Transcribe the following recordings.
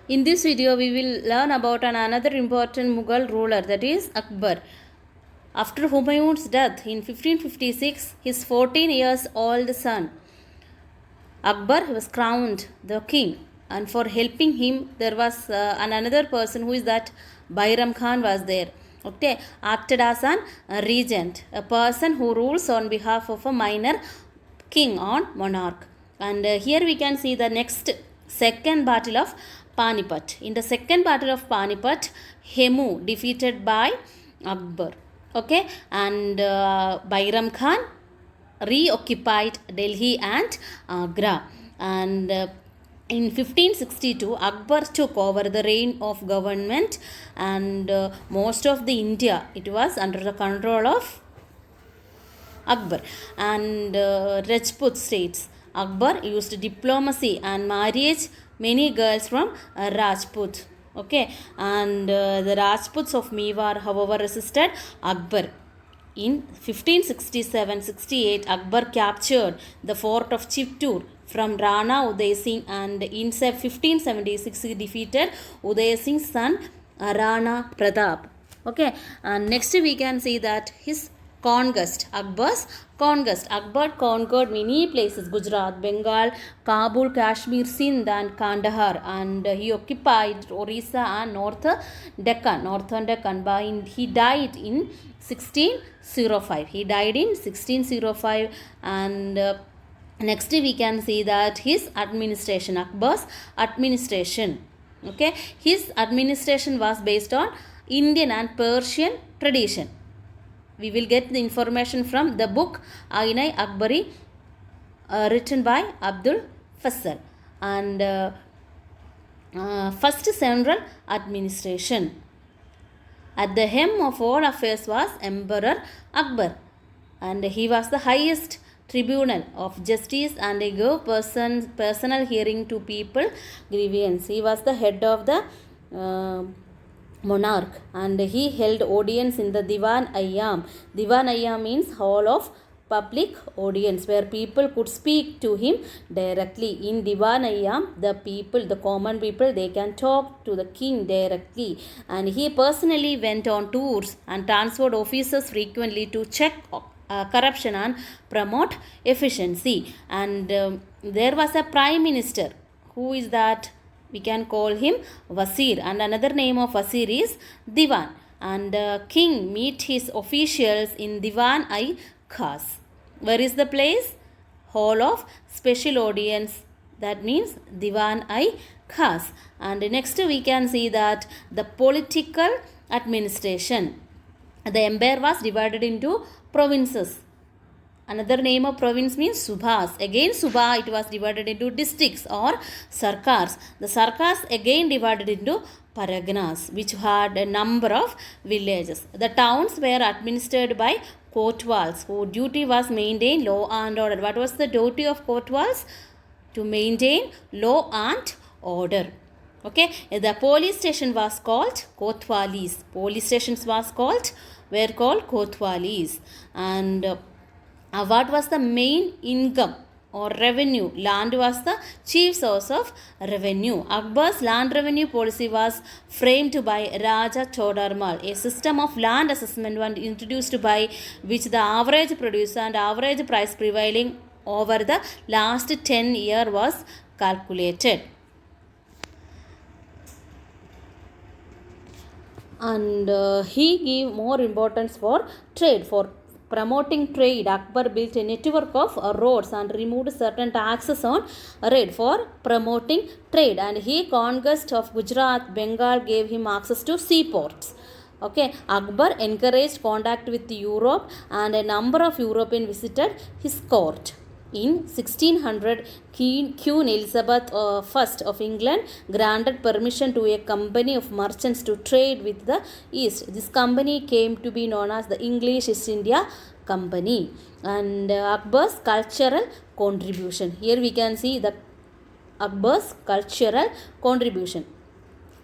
In this video, we will learn about another important Mughal ruler, that is Akbar. After Humayun's death in 1556, his 14 years old son Akbar was crowned the king, and for helping him, there was another person who is that Bairam Khan was there. Okay, acted as an regent, a person who rules on behalf of a minor king or monarch. And here we can see the next second battle of Panipat. In the second battle of Panipat, Hemu defeated by Akbar. Okay, and Bairam Khan reoccupied Delhi and Agra. And in 1562, Akbar took over the reign of government, and most of the India, it was under the control of Akbar. And Rajput states, Akbar used diplomacy and marriage many girls from Rajput. Okay, and the Rajputs of Mewar, however, resisted Akbar. In 1567-68, Akbar captured the fort of Chittoor from Rana Uday Singh, and in 1576 he defeated Uday Singh's son Rana Pratap. Okay, and next we can see that his conquest, Akbar's conquest. Akbar conquered many places: Gujarat, Bengal, Kabul, Kashmir, Sindh and Kandahar, and he occupied Orissa and northern Deccan. He died in 1605. He died in 1605, and next we can see that his administration, Akbar's administration. Okay, his administration was based on Indian and Persian tradition. We will get the information from the book Ainai Akbari, written by Abdul Fassal. And first central administration. At the helm of all affairs was Emperor Akbar, and he was the highest tribunal of justice, and he gave personal hearing to people grievance. He was the head of the monarch, and he held audience in the Diwan Ayyam. Diwan Ayyam means hall of public audience, where people could speak to him directly. In Diwan Ayyam, the common people, they can talk to the king directly. And he personally went on tours and transferred officers frequently to check corruption and promote efficiency. And there was a prime minister. Who is that? We can call him Wazir, and another name of Wazir is Diwan. And king meet his officials in Diwan-i-Khas. Where is the place? Hall of special audience. That means Diwan-i-Khas. And next we can see that the political administration. The empire was divided into provinces. Another name of province means Subhas. Again Subha, it was divided into districts or sarkars. The sarkars again divided into paraganas, which had a number of villages. The towns were administered by kotwals, whose duty was maintain law and order. What was the duty of kotwals? To maintain law and order. Okay, the police station was called kotwalis. Police stations were called kotwalis. And what was the main income or revenue? Land was the chief source of revenue. Akbar's land revenue policy was framed by Raja Todarmal. A system of land assessment was introduced by which the average produce and average price prevailing over the last 10 years was calculated. And he gave more importance for trade. For promoting trade, Akbar built a network of roads and removed certain taxes on trade for promoting trade. And he conquest of Gujarat, Bengal gave him access to seaports. Okay, Akbar encouraged contact with Europe, and a number of Europeans visited his court. In 1600, Queen Elizabeth I of England granted permission to a company of merchants to trade with the East. This company came to be known as the English East India Company. And Akbar's cultural contribution. Here we can see the Akbar's cultural contribution.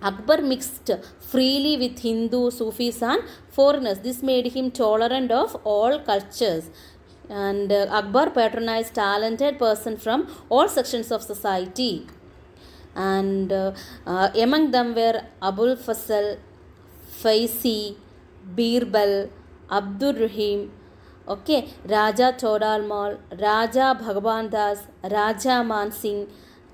Akbar mixed freely with Hindu, Sufis and foreigners. This made him tolerant of all cultures. And Akbar patronized talented persons from all sections of society. and among them were Abul Fasal, Faisi, Birbal, Abdur Rahim, okay, Raja Todalmal, Raja Bhagwan Das, Raja Mansingh,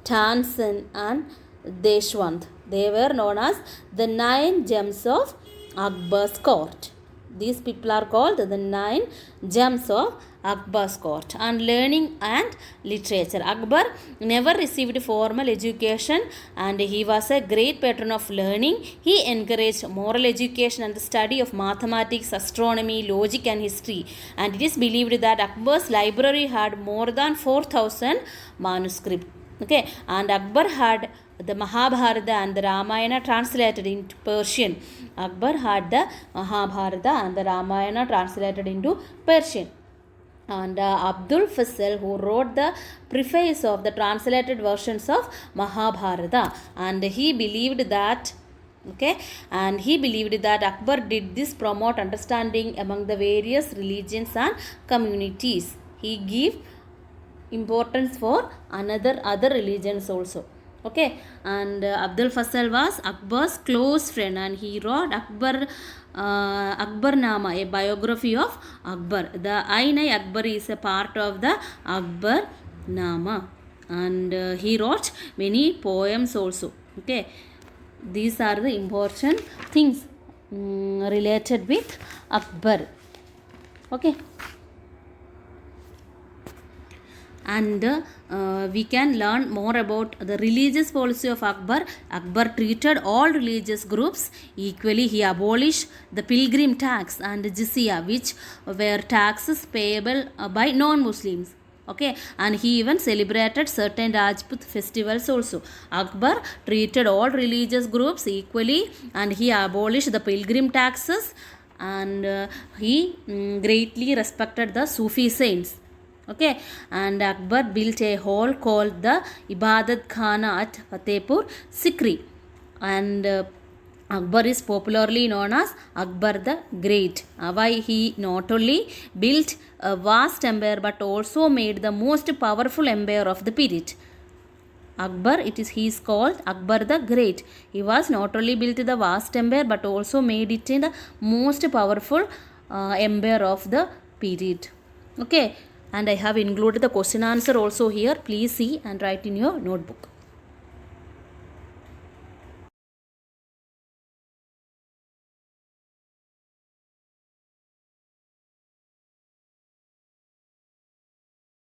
Tansen, and Deshwant. They were known as the 9 gems of Akbar's court. These people are called the 9 gems of Akbar's court. And learning and literature. Akbar never received formal education and he was a great patron of learning. He encouraged moral education and the study of mathematics, astronomy, logic and history. And it is believed that Akbar's library had more than 4,000 manuscripts. Okay, and Akbar had the Mahabharata and the Ramayana translated into Persian. Akbar had the Mahabharata and the Ramayana translated into Persian. And Abdul Fasal, who wrote the preface of the translated versions of Mahabharata, and he believed that Akbar did this promote understanding among the various religions and communities. He gave importance for other religions also. Okay, and Abdul Fasal was Akbar's close friend and he wrote Akbarnama, a biography of Akbar. The Ain-i Akbar is a part of the Akbarnama, and he wrote many poems also. Okay, these are the important things related with Akbar. Okay. And we can learn more about the religious policy of Akbar. Akbar treated all religious groups equally. He abolished the pilgrim tax and jizya, which were taxes payable by non-Muslims. Okay, and he even celebrated certain Rajput festivals also. Akbar treated all religious groups equally and he abolished the pilgrim taxes, and he greatly respected the Sufi saints. Okay, and Akbar built a hall called the Ibadat Khana at Fatehpur Sikri, and Akbar is popularly known as Akbar the Great. Why he not only built a vast empire but also made the most powerful empire of the period. Akbar, he is called Akbar the Great. He was not only built the vast empire but also made it in the most powerful empire of the period. Okay, and I have included the question answer also here. Please see and write in your notebook.